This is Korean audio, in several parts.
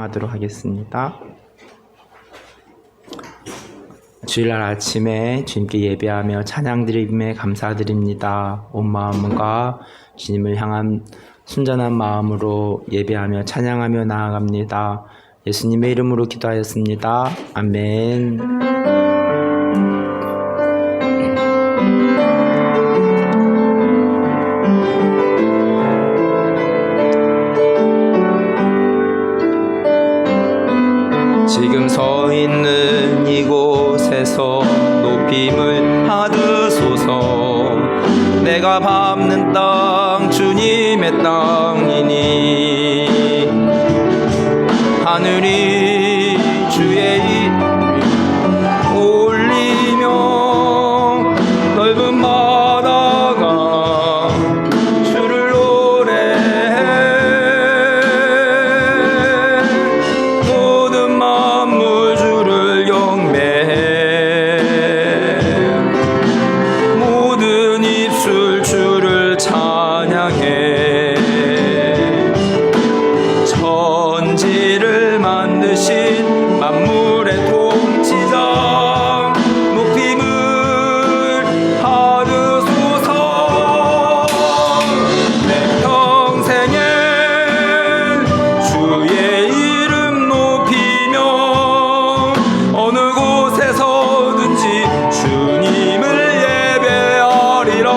찬양하도록 하겠습니다. 주일날 아침에 주님께 예배하며 찬양드림에 감사드립니다. 온 마음과 주님을 향한 순전한 마음으로 예배하며 찬양하며 나아갑니다. 예수님의 이름으로 기도하였습니다. 아멘. 지금 서 있는 이곳에서 높임을 받으소서. 내가 밟는 땅 주님의 땅이니 하늘이 주의 이름 올리며 넓은 바다가 주를 노래해. 모든 만물 주를 경배해. 모든 입술 주를 찬양해. 천지를 만드신 만물의 통치자 높임을 받으소서. 내 평생에 주의 이름 높이며 어느 곳에서든지 주님을 예배하리라.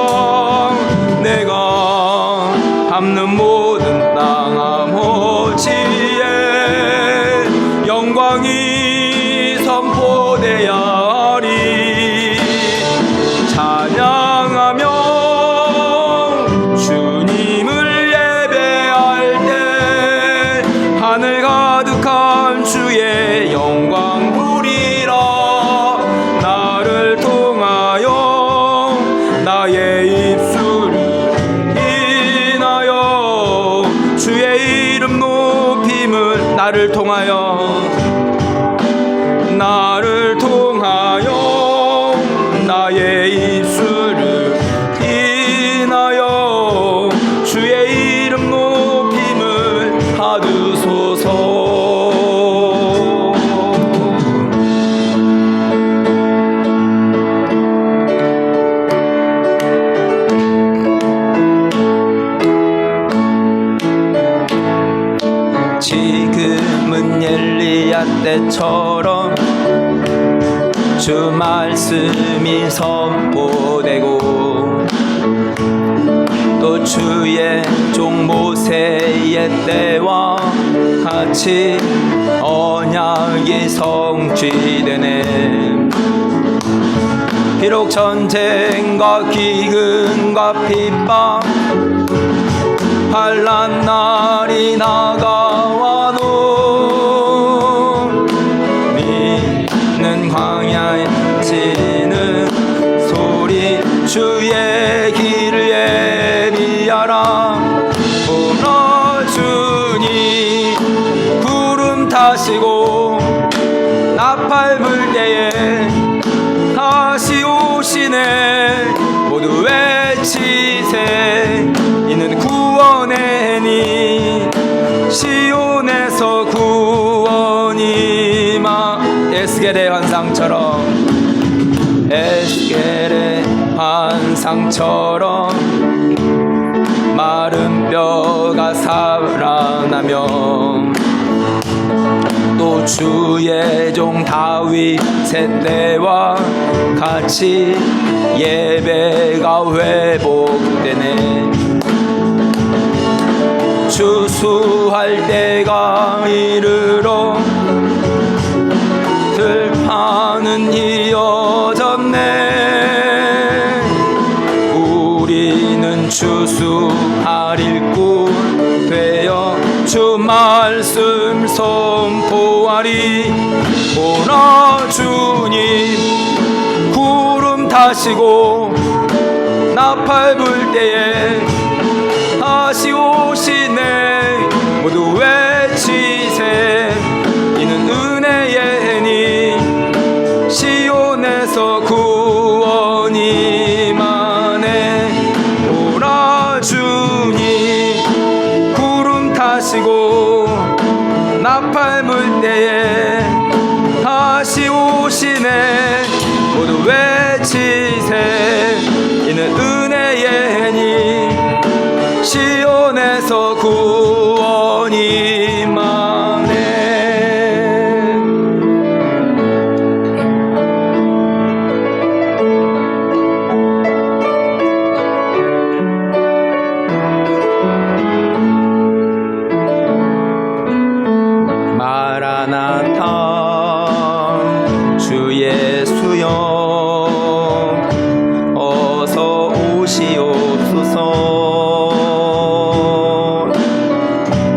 내가 밟는 모든 땅 아무지에 영광이 선포되야 하리. 찬양하며 주님을 예배할 때 하늘 가득한 주의 영광 보리라. 나를 통하여 나의 입술을 인하여 주의 이름 높임을 나를 통하여 나의 입술을 인하여 주의 이름 높임을 받으소서. 지금은 엘리야 때처럼 주 말씀이 선포되고 또 주의 종 모세의 때와 같이 언약이 성취되네. 비록 전쟁과 기근과 핍박 환난 날이 다가와도 믿는 광야에 지는 소리 주의 길을 예비하라. 오너 주님 구름 타시고 나팔 불 때에 다시 오시네. 모두 외치세. 이는 구원의 해니 시온에서 구원이 마. 에스겔의 환상처럼 에스겔의 환상처럼 마른 뼈가 살아나며 또 주의 종 다윗의 때와 같이 예배가 회복되네. 추수할 때가 이르러 들판은 이어졌네. 우리는 추수할 일꾼 되어 주 말씀 선포하리. 오나 주님 구름 타시고 나팔 불 때에 다시 오시네. 모두 외치세. 이는 은혜의 해니 시온에서 구원이 임하네. 오라 주님 구름 타시고 나팔 삶을 때에 다시 오시네. 모두 외치세. 이는 은혜의 해니 시온에서 구원이 임하네. 마라나타 주 예수여 어서 오시옵소서.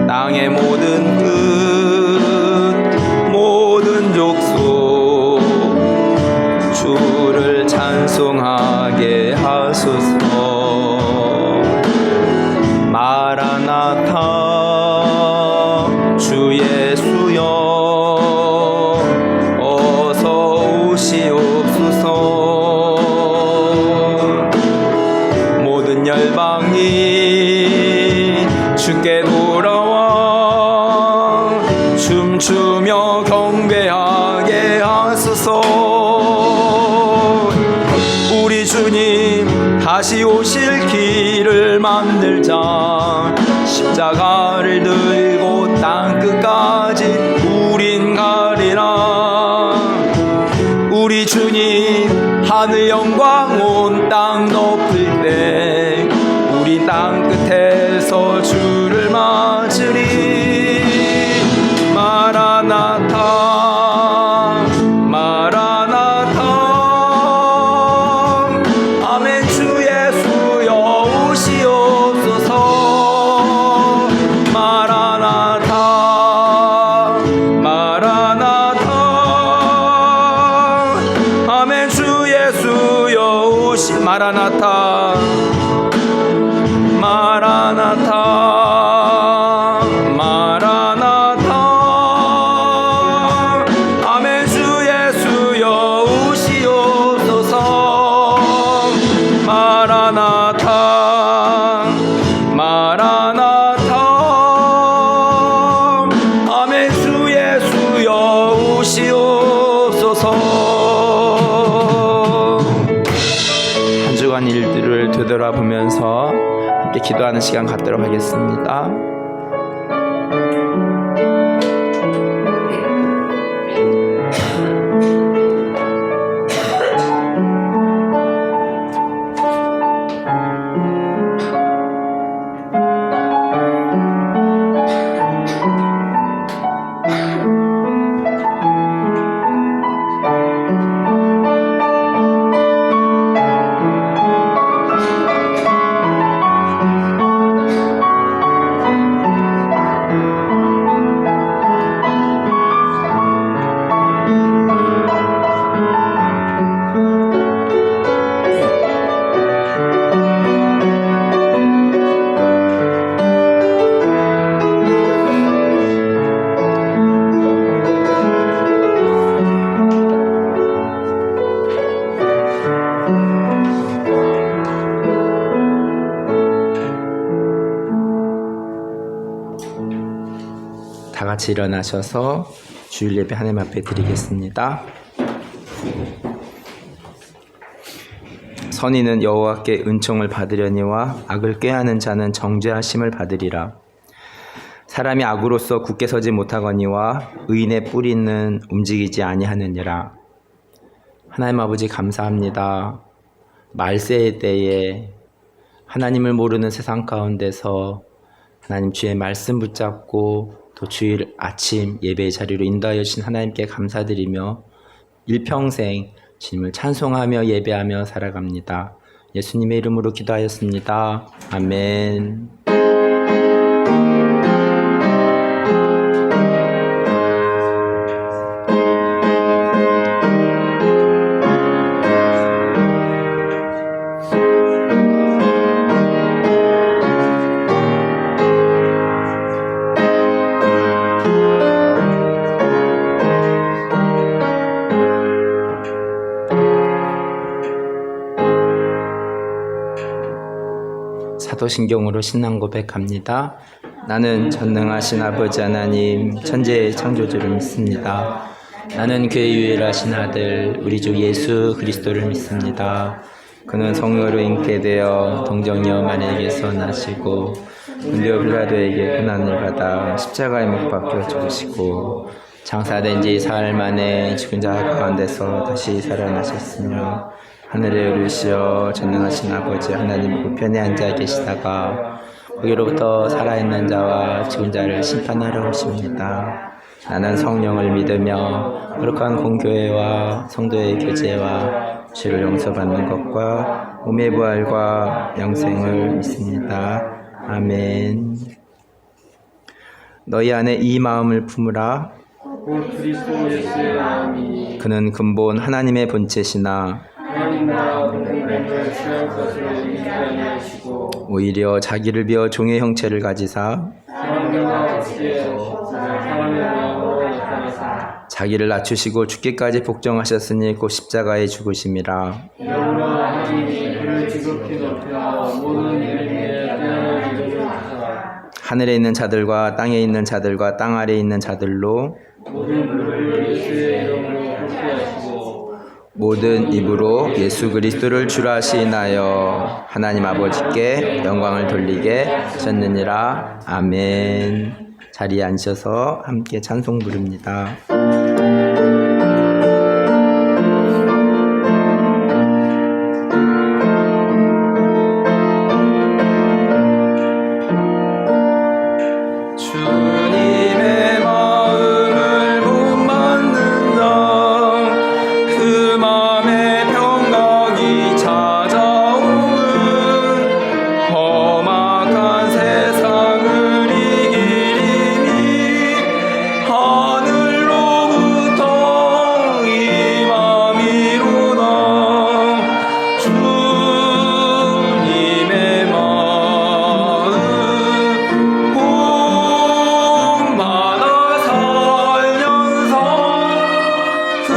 땅의 모든 끝 모든 족속 주를 찬송하게 하소서. 마라나타 주 예수여 어서 오시옵소서. 모든 열방이 주께 돌아와 춤추며 경배하게 하소서. 우리 주님 다시 오실 길을 만들자. 십자가를 들고 땅끝까지 우린 가리라. 우리 주님 하늘 영광 온 땅 덮을 때 우리 땅끝에서 주를 맞으리. 마라나타 마라나타 아멘. 주 예수여 오시옵소서. 마라나타 마라나타 아멘. 주 예수여 오시. 마라나타 마라나타 마라나타 아멘. 주 예수여 오시옵소서. 마라나타 마라나타 아멘. 주 예수여 오시옵소서. 한 주간 일들을 되돌아보면서 함께 기도하는 시간 갖도록 하겠습니다. 다 같이 일어나셔서 주일 예배 하나님 앞에 드리겠습니다. 선인은 여호와께 은총을 받으려니와 악을 꾀하는 자는 정죄하심을 받으리라. 사람이 악으로서 굳게 서지 못하거니와 의인의 뿌리는 움직이지 아니하느니라. 하나님 아버지 감사합니다. 말세의 때에 하나님을 모르는 세상 가운데서 하나님 주의 말씀 붙잡고 또 주일 아침 예배의 자리로 인도하여 주신 하나님께 감사드리며 일평생 주님을 찬송하며 예배하며 살아갑니다. 예수님의 이름으로 기도하였습니다. 아멘. 사도신경으로 신앙 고백합니다. 나는 전능하신 아버지 하나님 천지의 창조주를 믿습니다. 나는 그의 유일하신 아들 우리 주 예수 그리스도를 믿습니다. 그는 성령으로 잉태되어 동정녀 마리아에게서 나시고 본디오 빌라도에게 고난을 받아 십자가에 못 박혀 죽으시고 장사된 지 사흘 만에 죽은 자 가운데서 다시 살아나셨으며 하늘에 오르시어 전능하신 아버지 하나님 우편에 앉아 계시다가 거기로부터 살아있는 자와 죽은 자를 심판하러 오십니다. 나는 성령을 믿으며 거룩한 공교회와 성도의 교제와 죄를 용서받는 것과 몸의 부활과 영생을 믿습니다. 아멘. 너희 안에 이 마음을 품으라. 그리스도 예수의 마음이 그는 근본 하나님의 본체시나 하나님과 공동됨을 취할 것으로 인정하게 하시고 오히려 자기를 비어 종의 형체를 가지사 사람과 같이 사람의 마음으로 나타나사 자기를 낮추시고 죽기까지 복종하셨으니 곧 십자가에 죽으심이라. 여호와 하나님이 그를 지극히 높여 모든 이름에 뛰어난 이름을 주사 하늘에 있는 자들과 땅에 있는 자들과 땅 아래에 있는 자들로 모든 물을 예수의 이름으로 회개하시고 모든 입으로 예수 그리스도를 주라 시인하여 하나님 아버지께 영광을 돌리게 하셨느니라. 아멘. 자리에 앉으셔서 함께 찬송 부릅니다. 주님의 마음을 못 맞는다. 그 맘에 평강이 찾아오는 험악한 세상을 이기리니 하늘로부터 임함이로다. 주님의 마음 복마다 살면서 그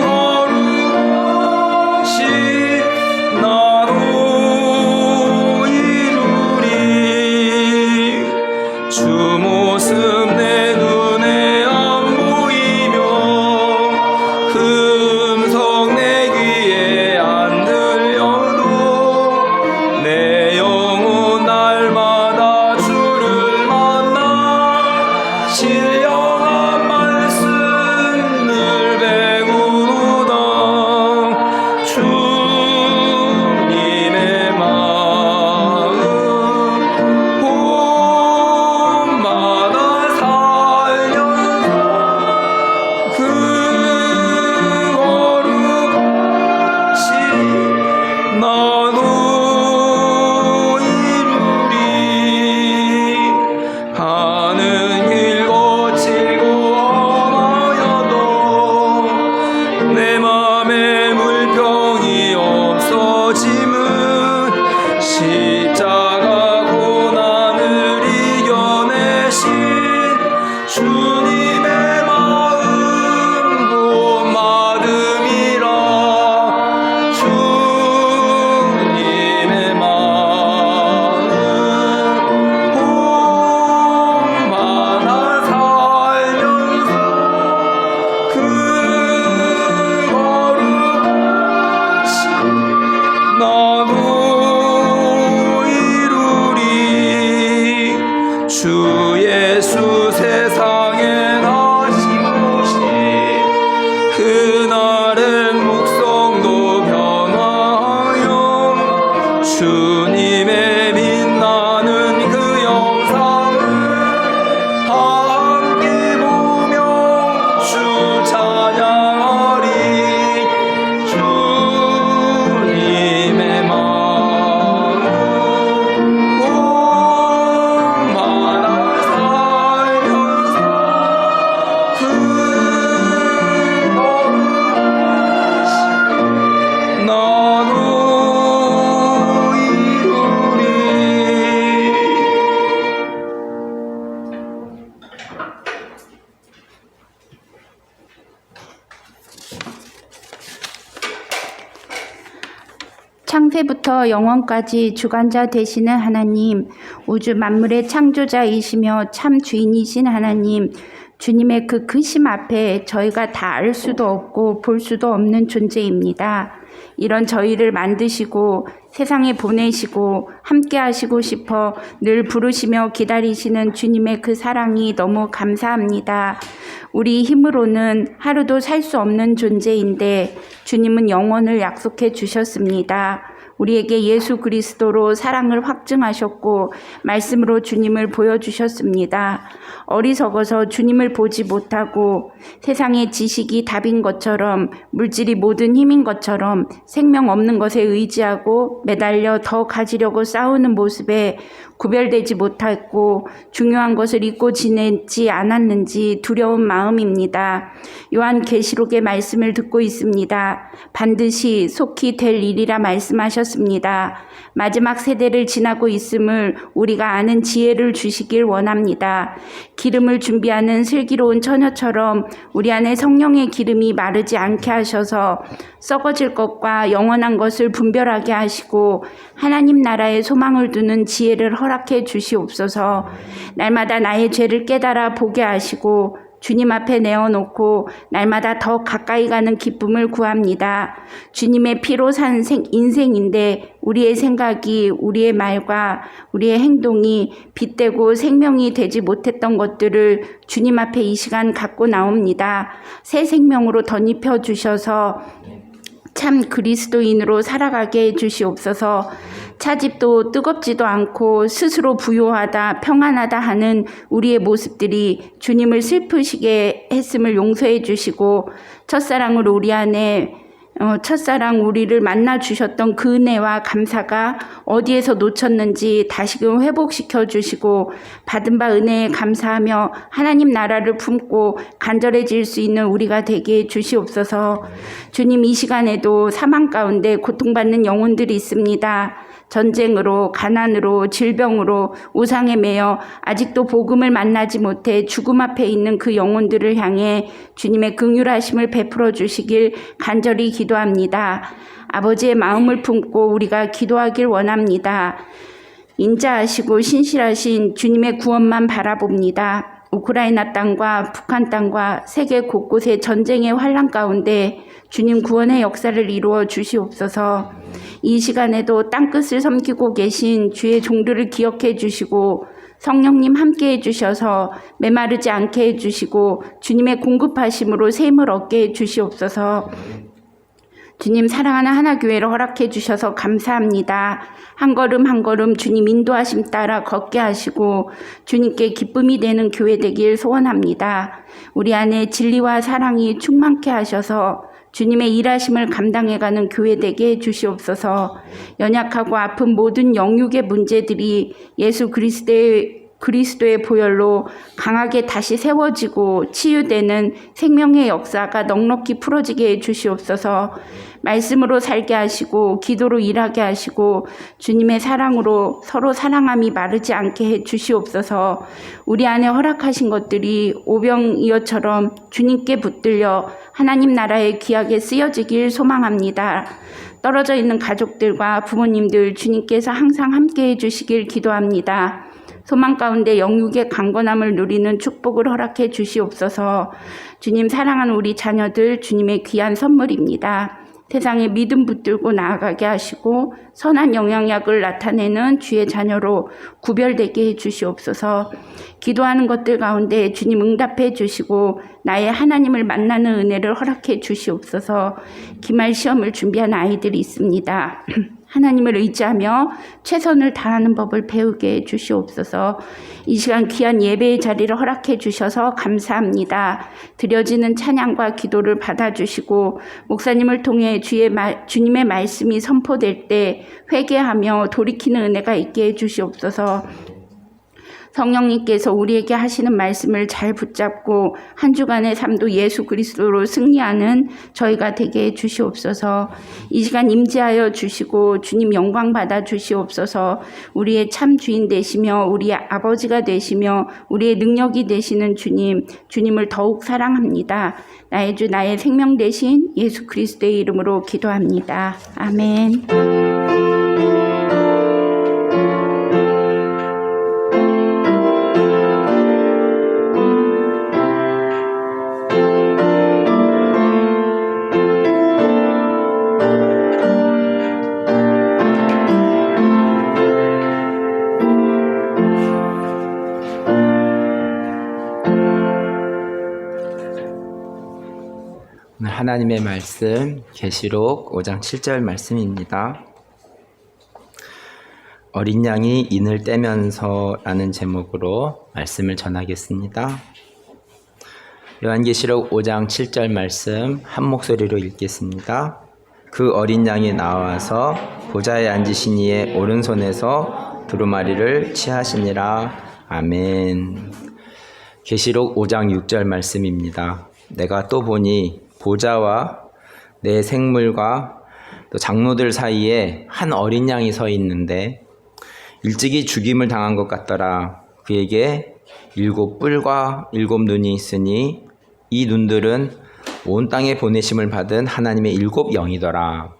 거룩하신 나로 이루리. 주 모습 내 눈에 안 보이며 그 음성 내 귀에 안 들려도 내 영혼 날마다 주를 만나 신령한 말씀 늘 배우노다. 주님의 마음 봄마다 살면서 그 거룩하신 나도 이루리. 하는 길 거칠고 험하여도 내 맘에 물병이 없어짐은 십자가 고난을 이겨내신 주님의 마음 본받음이라. 주님의 마음 본받아 살면서 그 거룩하신 나도 이루리. 주 예수 세상에 나시고시 그날엔 목성도 변화하여 주님의 빛나는 그 영상을 함께 보며 주 찬양하리. 주님의 마음 복마다 살면서 그 거룩하신 나도 이루리. 창세부터 영원까지 주관자 되시는 하나님, 우주 만물의 창조자이시며 참 주인이신 하나님, 주님의 그 크심 앞에 저희가 다 알 수도 없고 볼 수도 없는 존재입니다. 이런 저희를 만드시고 세상에 보내시고 함께 하시고 싶어 늘 부르시며 기다리시는 주님의 그 사랑이 너무 감사합니다. 우리 힘으로는 하루도 살 수 없는 존재인데 주님은 영원을 약속해 주셨습니다. 우리에게 예수 그리스도로 사랑을 확증하셨고 말씀으로 주님을 보여주셨습니다. 어리석어서 주님을 보지 못하고 세상의 지식이 답인 것처럼 물질이 모든 힘인 것처럼 생명 없는 것에 의지하고 매달려 더 가지려고 싸우는 모습에 구별되지 못했고 중요한 것을 잊고 지내지 않았는지 두려운 마음입니다. 요한계시록의 말씀을 듣고 있습니다. 반드시 속히 될 일이라 말씀하셨습니다. 마지막 세대를 지나고 있음을 우리가 아는 지혜를 주시길 원합니다. 기름을 준비하는 슬기로운 처녀처럼 우리 안에 성령의 기름이 마르지 않게 하셔서 썩어질 것과 영원한 것을 분별하게 하시고 하나님 나라에 소망을 두는 지혜를 허락해 주시옵소서. 날마다 나의 죄를 깨달아 보게 하시고 주님 앞에 내어놓고 날마다 더 가까이 가는 기쁨을 구합니다. 주님의 피로 산 인생인데 우리의 생각이, 우리의 말과 우리의 행동이 빗대고 생명이 되지 못했던 것들을 주님 앞에 이 시간 갖고 나옵니다. 새 생명으로 덧입혀 주셔서 참 그리스도인으로 살아가게 해주시옵소서. 차집도 뜨겁지도 않고 스스로 부요하다 평안하다 하는 우리의 모습들이 주님을 슬프시게 했음을 용서해 주시고 첫사랑으로 우리 안에 첫사랑 우리를 만나 주셨던 그 은혜와 감사가 어디에서 놓쳤는지 다시금 회복시켜 주시고 받은 바 은혜에 감사하며 하나님 나라를 품고 간절해질 수 있는 우리가 되게 해 주시옵소서. 주님, 이 시간에도 사망 가운데 고통받는 영혼들이 있습니다. 전쟁으로, 가난으로, 질병으로, 우상에 매여 아직도 복음을 만나지 못해 죽음 앞에 있는 그 영혼들을 향해 주님의 긍휼하심을 베풀어 주시길 간절히 기도합니다. 아버지의 마음을 품고 우리가 기도하길 원합니다. 인자하시고 신실하신 주님의 구원만 바라봅니다. 우크라이나 땅과 북한 땅과 세계 곳곳의 전쟁의 환란 가운데 주님 구원의 역사를 이루어 주시옵소서. 이 시간에도 땅끝을 섬기고 계신 주의 종들을 기억해 주시고 성령님 함께 해주셔서 메마르지 않게 해주시고 주님의 공급하심으로 샘을 얻게 해주시옵소서. 주님, 사랑하는 하나교회를 허락해 주셔서 감사합니다. 한 걸음 한 걸음 주님 인도하심 따라 걷게 하시고 주님께 기쁨이 되는 교회 되길 소원합니다. 우리 안에 진리와 사랑이 충만케 하셔서 주님의 일하심을 감당해가는 교회 되게 해주시옵소서. 연약하고 아픈 모든 영육의 문제들이 예수 그리스도의 보혈로 강하게 다시 세워지고 치유되는 생명의 역사가 넉넉히 풀어지게 해주시옵소서. 말씀으로 살게 하시고 기도로 일하게 하시고 주님의 사랑으로 서로 사랑함이 마르지 않게 해주시옵소서. 우리 안에 허락하신 것들이 오병이어처럼 주님께 붙들려 하나님 나라에 귀하게 쓰여지길 소망합니다. 떨어져 있는 가족들과 부모님들 주님께서 항상 함께 해주시길 기도합니다. 소망 가운데 영육의 강건함을 누리는 축복을 허락해 주시옵소서. 주님, 사랑하는 우리 자녀들 주님의 귀한 선물입니다. 세상에 믿음 붙들고 나아가게 하시고 선한 영향력을 나타내는 주의 자녀로 구별되게 해주시옵소서. 기도하는 것들 가운데 주님 응답해 주시고 나의 하나님을 만나는 은혜를 허락해 주시옵소서. 기말 시험을 준비한 아이들이 있습니다. 하나님을 의지하며 최선을 다하는 법을 배우게 해주시옵소서. 이 시간 귀한 예배의 자리를 허락해 주셔서 감사합니다. 드려지는 찬양과 기도를 받아주시고 목사님을 통해 주님의 말씀이 선포될 때 회개하며 돌이키는 은혜가 있게 해주시옵소서. 성령님께서 우리에게 하시는 말씀을 잘 붙잡고 한 주간의 삶도 예수 그리스도로 승리하는 저희가 되게 해주시옵소서. 이 시간 임재하여 주시고 주님 영광 받아 주시옵소서. 우리의 참 주인 되시며 우리의 아버지가 되시며 우리의 능력이 되시는 주님을 더욱 사랑합니다. 나의 주 나의 생명 되신 예수 그리스도의 이름으로 기도합니다. 아멘. 오늘 하나님의 말씀 계시록 5장 7절 말씀입니다. 어린 양이 인을 떼면서 라는 제목으로 말씀을 전하겠습니다. 요한계시록 5장 7절 말씀 한 목소리로 읽겠습니다. 그 어린 양이 나와서 보좌에 앉으신 이의 오른손에서 두루마리를 취하시니라. 아멘. 계시록 5장 6절 말씀입니다. 내가 또 보니 보좌와 내 생물과 또 장로들 사이에 한 어린 양이 서 있는데 일찍이 죽임을 당한 것 같더라. 그에게 7뿔과 7눈이 있으니 이 눈들은 온 땅에 보내심을 받은 하나님의 7영이더라.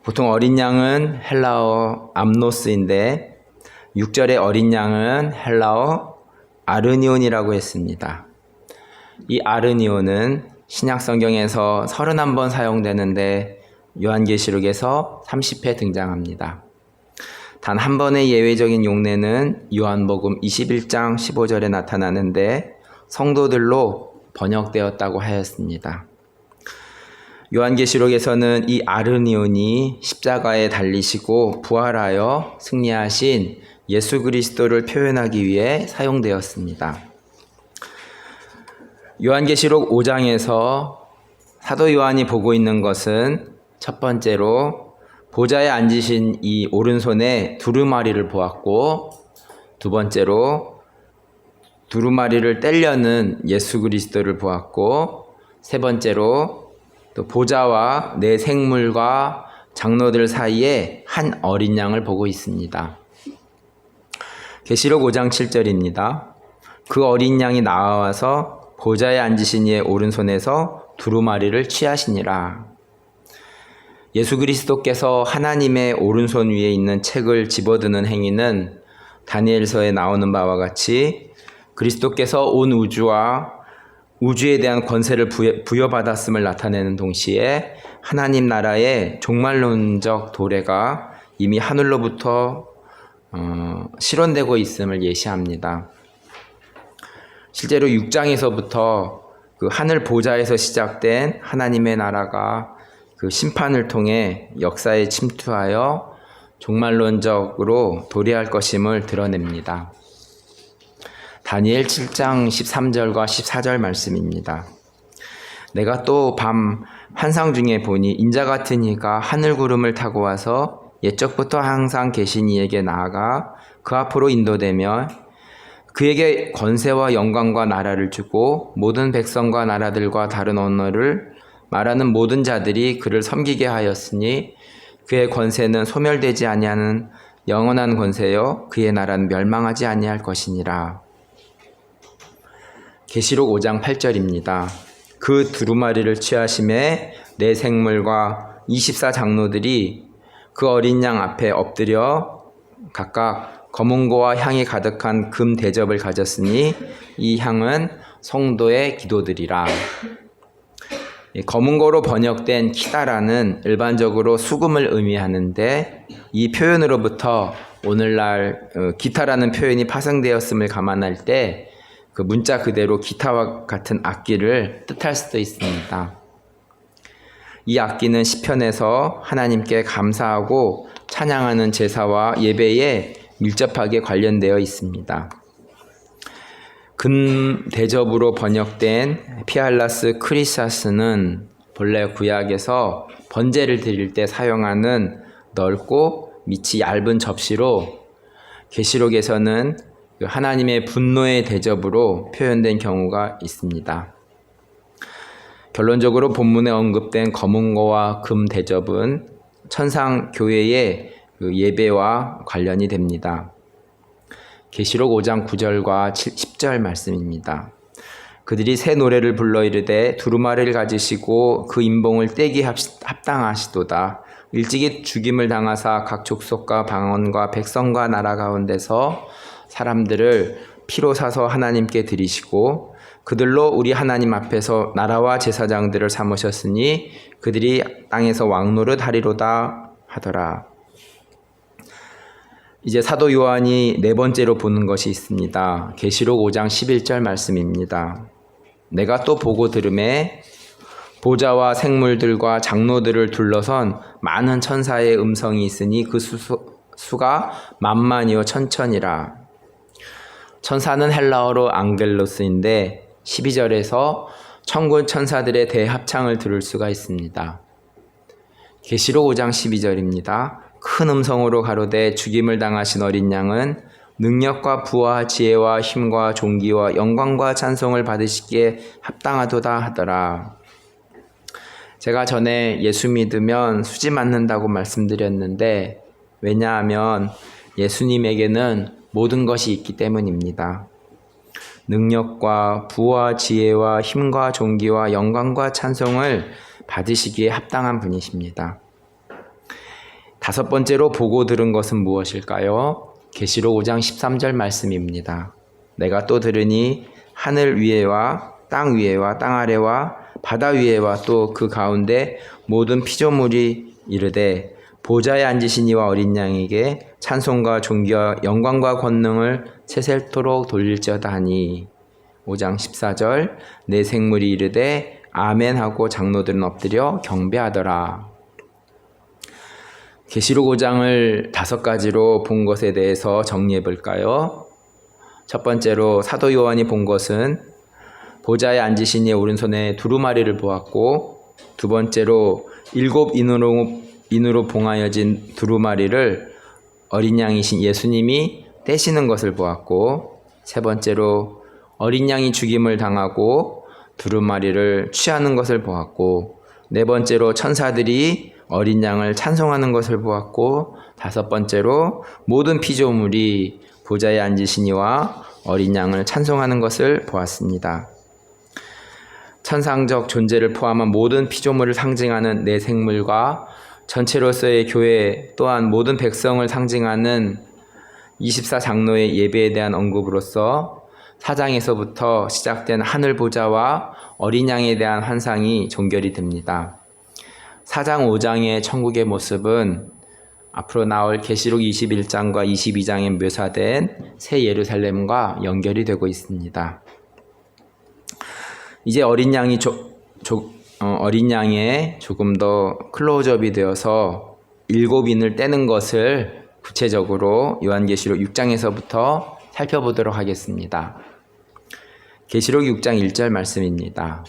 보통 어린 양은 헬라어 암노스인데 6절의 어린 양은 헬라어 아르니온이라고 했습니다. 이 아르니온은 신약 성경에서 31번 사용되는데 요한계시록에서 30회 등장합니다. 단 한 번의 예외적인 용례는 요한복음 21장 15절에 나타나는데 성도들로 번역되었다고 하였습니다. 요한계시록에서는 이 아르니온이 십자가에 달리시고 부활하여 승리하신 예수 그리스도를 표현하기 위해 사용되었습니다. 요한계시록 5장에서 사도 요한이 보고 있는 것은 첫 번째로 보좌에 앉으신 이 오른손에 두루마리를 보았고, 두 번째로 두루마리를 떼려는 예수 그리스도를 보았고, 세 번째로 또 보좌와 내 생물과 장로들 사이에 한 어린 양을 보고 있습니다. 계시록 5장 7절입니다. 그 어린 양이 나와서 보좌에 앉으신 이의 오른손에서 두루마리를 취하시니라. 예수 그리스도께서 하나님의 오른손 위에 있는 책을 집어드는 행위는 다니엘서에 나오는 바와 같이 그리스도께서 온 우주와 우주에 대한 권세를 부여받았음을 나타내는 동시에 하나님 나라의 종말론적 도래가 이미 하늘로부터 실현되고 있음을 예시합니다. 실제로 6장에서부터 그 하늘 보좌에서 시작된 하나님의 나라가 그 심판을 통해 역사에 침투하여 종말론적으로 도래할 것임을 드러냅니다. 다니엘 7장 13절과 14절 말씀입니다. 내가 또 밤 환상 중에 보니 인자 같은 이가 하늘 구름을 타고 와서 옛적부터 항상 계신 이에게 나아가 그 앞으로 인도되며 그에게 권세와 영광과 나라를 주고 모든 백성과 나라들과 다른 언어를 말하는 모든 자들이 그를 섬기게 하였으니 그의 권세는 소멸되지 아니하는 영원한 권세요 그의 나라는 멸망하지 아니할 것이니라. 계시록 5장 8절입니다. 그 두루마리를 취하심에 내 생물과 24장로들이 그 어린 양 앞에 엎드려 각각 검은고와 향이 가득한 금 대접을 가졌으니 이 향은 성도의 기도들이라. 검은고로 번역된 키다라는 일반적으로 수금을 의미하는데 이 표현으로부터 오늘날 기타라는 표현이 파생되었음을 감안할 때 그 문자 그대로 기타와 같은 악기를 뜻할 수도 있습니다. 이 악기는 시편에서 하나님께 감사하고 찬양하는 제사와 예배에 밀접하게 관련되어 있습니다. 금 대접으로 번역된 피알라스 크리사스는 본래 구약에서 번제를 드릴 때 사용하는 넓고 밑이 얇은 접시로 계시록에서는 하나님의 분노의 대접으로 표현된 경우가 있습니다. 결론적으로 본문에 언급된 검은고와 금 대접은 천상 교회의 예배와 관련이 됩니다. 계시록 5장 9절과 10절 말씀입니다. 그들이 새 노래를 불러 이르되 두루마리를 가지시고 그 인봉을 떼기 합당하시도다. 일찍이 죽임을 당하사 각 족속과 방언과 백성과 나라 가운데서 사람들을 피로 사서 하나님께 드리시고 그들로 우리 하나님 앞에서 나라와 제사장들을 삼으셨으니 그들이 땅에서 왕노릇 하리로다 하더라. 이제 사도 요한이 네 번째로 보는 것이 있습니다. 계시록 5장 11절 말씀입니다. 내가 또 보고 들음에 보좌와 생물들과 장로들을 둘러선 많은 천사의 음성이 있으니 그 수가 만만이요 천천이라. 천사는 헬라어로 앙겔로스인데 12절에서 천군 천사들의 대합창을 들을 수가 있습니다. 계시록 5장 12절입니다. 큰 음성으로 가로되 죽임을 당하신 어린 양은 능력과 부와 지혜와 힘과 존귀와 영광과 찬송을 받으시기에 합당하도다 하더라. 제가 전에 예수 믿으면 수지 맞는다고 말씀드렸는데 왜냐하면 예수님에게는 모든 것이 있기 때문입니다. 능력과 부와 지혜와 힘과 존귀와 영광과 찬송을 받으시기에 합당한 분이십니다. 다섯 번째로 보고 들은 것은 무엇일까요? 계시록 5장 13절 말씀입니다. 내가 또 들으니 하늘 위에와 땅 위에와 땅 아래와 바다 위에와 또 그 가운데 모든 피조물이 이르되 보좌에 앉으신 이와 어린 양에게 찬송과 존귀와 영광과 권능을 세세토록 돌릴지어다 하니. 5장 14절 내 생물이 이르되 아멘 하고 장로들은 엎드려 경배하더라. 계시록 5장을 5가지로 본 것에 대해서 정리해 볼까요? 첫 번째로 사도 요한이 본 것은 보좌에 앉으신 이의 오른손에 두루마리를 보았고, 두 번째로 7인으로 봉하여진 두루마리를 어린 양이신 예수님이 떼시는 것을 보았고, 세 번째로 어린 양이 죽임을 당하고 두루마리를 취하는 것을 보았고, 네 번째로 천사들이 어린 양을 찬송하는 것을 보았고, 다섯 번째로 모든 피조물이 보좌에 앉으신 이와 어린 양을 찬송하는 것을 보았습니다. 천상적 존재를 포함한 모든 피조물을 상징하는 내 생물과 전체로서의 교회 또한 모든 백성을 상징하는 24장로의 예배에 대한 언급으로서 4장에서부터 시작된 하늘 보좌와 어린 양에 대한 환상이 종결이 됩니다. 4장 5장의 천국의 모습은 앞으로 나올 계시록 21장과 22장에 묘사된 새 예루살렘과 연결이 되고 있습니다. 이제 어린 양에 조금 더 클로즈업이 되어서 7인을 떼는 것을 구체적으로 요한계시록 6장에서부터 살펴보도록 하겠습니다. 계시록 6장 1절 말씀입니다.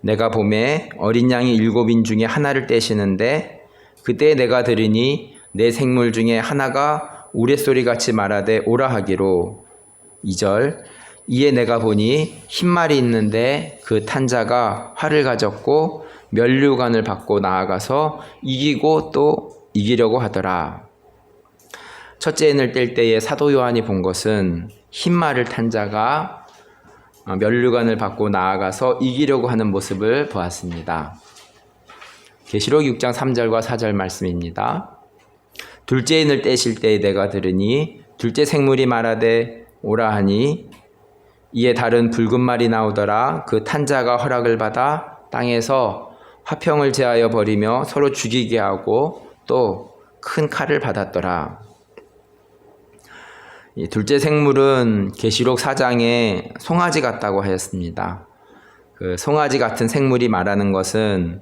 내가 보매 어린 양이 7인 중에 하나를 떼시는데 그때 내가 들으니 내 생물 중에 하나가 우레소리같이 말하되 오라 하기로. 2절 이에 내가 보니 흰말이 있는데 그 탄 자가 활을 가졌고 면류관을 받고 나아가서 이기고 또 이기려고 하더라. 첫째 인을 뗄 때에 사도 요한이 본 것은 흰말을 탄 자가 면류관을 받고 나아가서 이기려고 하는 모습을 보았습니다. 계시록 6장 3절과 4절 말씀입니다. 둘째 인을 떼실 때에 내가 들으니 둘째 생물이 말하되 오라 하니 이에 다른 붉은 말이 나오더라. 그 탄 자가 허락을 받아 땅에서 화평을 제하여 버리며 서로 죽이게 하고 또 큰 칼을 받았더라. 이 둘째 생물은 계시록 4장에 송아지 같다고 하였습니다. 그 송아지 같은 생물이 말하는 것은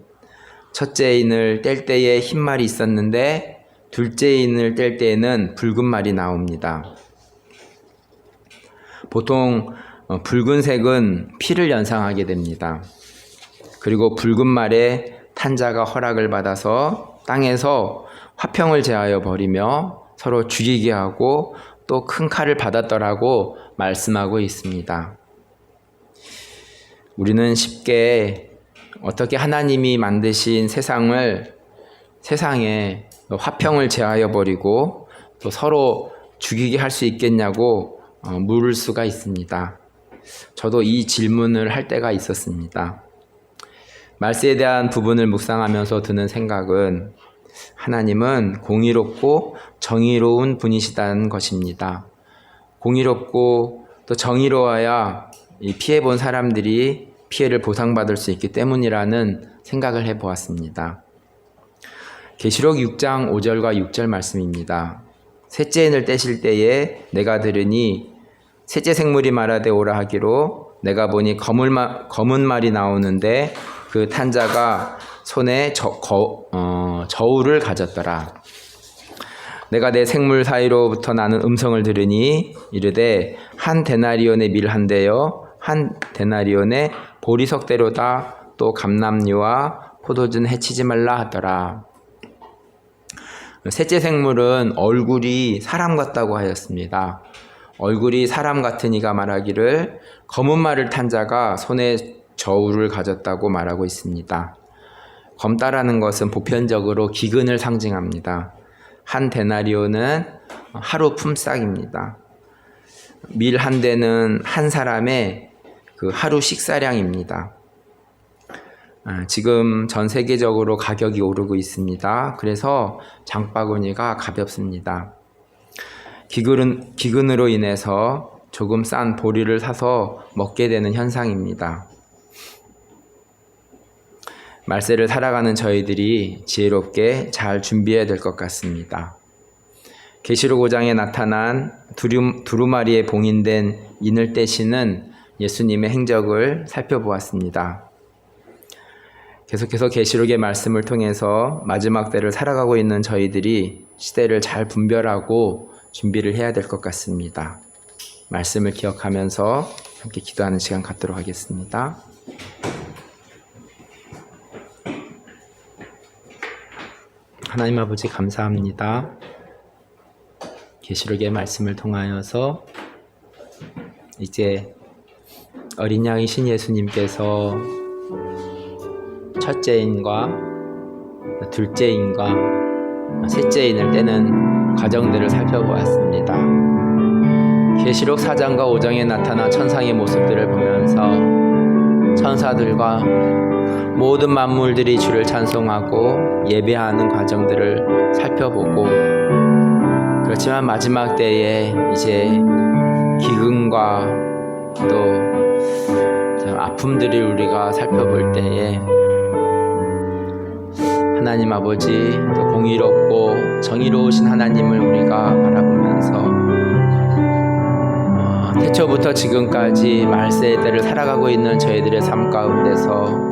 첫째 인을 뗄 때에 흰 말이 있었는데 둘째 인을 뗄 때에는 붉은 말이 나옵니다. 보통 붉은색은 피를 연상하게 됩니다. 그리고 붉은 말에 탄 자가 허락을 받아서 땅에서 화평을 제하여 버리며 서로 죽이게 하고 또 큰 칼을 받았더라고 말씀하고 있습니다. 우리는 쉽게 어떻게 하나님이 만드신 세상에 화평을 제하여 버리고 또 서로 죽이게 할 수 있겠냐고 물을 수가 있습니다. 저도 이 질문을 할 때가 있었습니다. 말세에 대한 부분을 묵상하면서 드는 생각은 하나님은 공의롭고 정의로운 분이시다는 것입니다. 공의롭고 또 정의로워야 이 피해본 사람들이 피해를 보상받을 수 있기 때문이라는 생각을 해보았습니다. 계시록 6장 5절과 6절 말씀입니다. 셋째 인을 떼실 때에 내가 들으니 셋째 생물이 말하되 오라 하기로 내가 보니 검은 말이 나오는데 그 탄자가 손에 저울을 가졌더라. 내가 내 생물 사이로부터 나는 음성을 들으니 이르되 한 데나리온의 밀 한 대요 한 데나리온의 보리석대로다. 또 감람류와 포도주는 해치지 말라 하더라. 셋째 생물은 얼굴이 사람 같다고 하였습니다. 얼굴이 사람 같으니가 말하기를 검은 말을 탄 자가 손에 저울을 가졌다고 말하고 있습니다. 검다라는 것은 보편적으로 기근을 상징합니다. 한 데나리온은 하루 품삯입니다. 밀 한 대는 한 사람의 그 하루 식사량입니다. 지금 전 세계적으로 가격이 오르고 있습니다. 그래서 장바구니가 가볍습니다. 기근으로 인해서 조금 싼 보리를 사서 먹게 되는 현상입니다. 말세를 살아가는 저희들이 지혜롭게 잘 준비해야 될 것 같습니다. 계시록 5장에 나타난 두루마리에 봉인된 인을 떼시는 예수님의 행적을 살펴보았습니다. 계속해서 계시록의 말씀을 통해서 마지막 때를 살아가고 있는 저희들이 시대를 잘 분별하고 준비를 해야 될 것 같습니다. 말씀을 기억하면서 함께 기도하는 시간 갖도록 하겠습니다. 하나님 아버지 감사합니다. 계시록의 말씀을 통하여서 이제 어린 양이신 예수님께서 첫째인과 둘째인과 셋째인을 떼는 과정들을 살펴보았습니다. 계시록 4장과 5장에 나타난 천상의 모습들을 보면서 천사들과 모든 만물들이 주를 찬송하고 예배하는 과정들을 살펴보고, 그렇지만 마지막 때에 이제 기근과 또 아픔들을 우리가 살펴볼 때에 하나님 아버지, 또 공의롭고 정의로우신 하나님을 우리가 바라보면서 태초부터 지금까지 말세의 때를 살아가고 있는 저희들의 삶 가운데서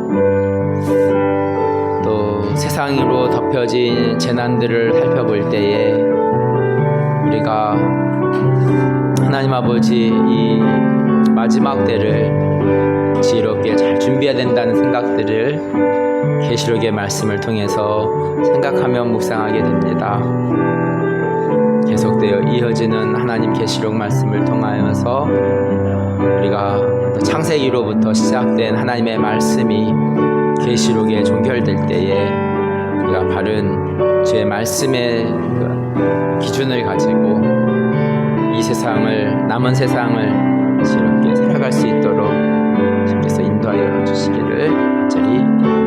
또 세상으로 덮여진 재난들을 살펴볼 때에 우리가 하나님 아버지 이 마지막 때를 지혜롭게 잘 준비해야 된다는 생각들을 계시록의 말씀을 통해서 생각하며 묵상하게 됩니다. 계속되어 이어지는 하나님 계시록 말씀을 통하여서 우리가 또 창세기로부터 시작된 하나님의 말씀이 계시록에 종결될 때에 우리가 바른 주의 말씀의 기준을 가지고 이 세상을, 남은 세상을 지혜롭게 살아갈 수 있도록 주께서 인도하여 주시기를 간절히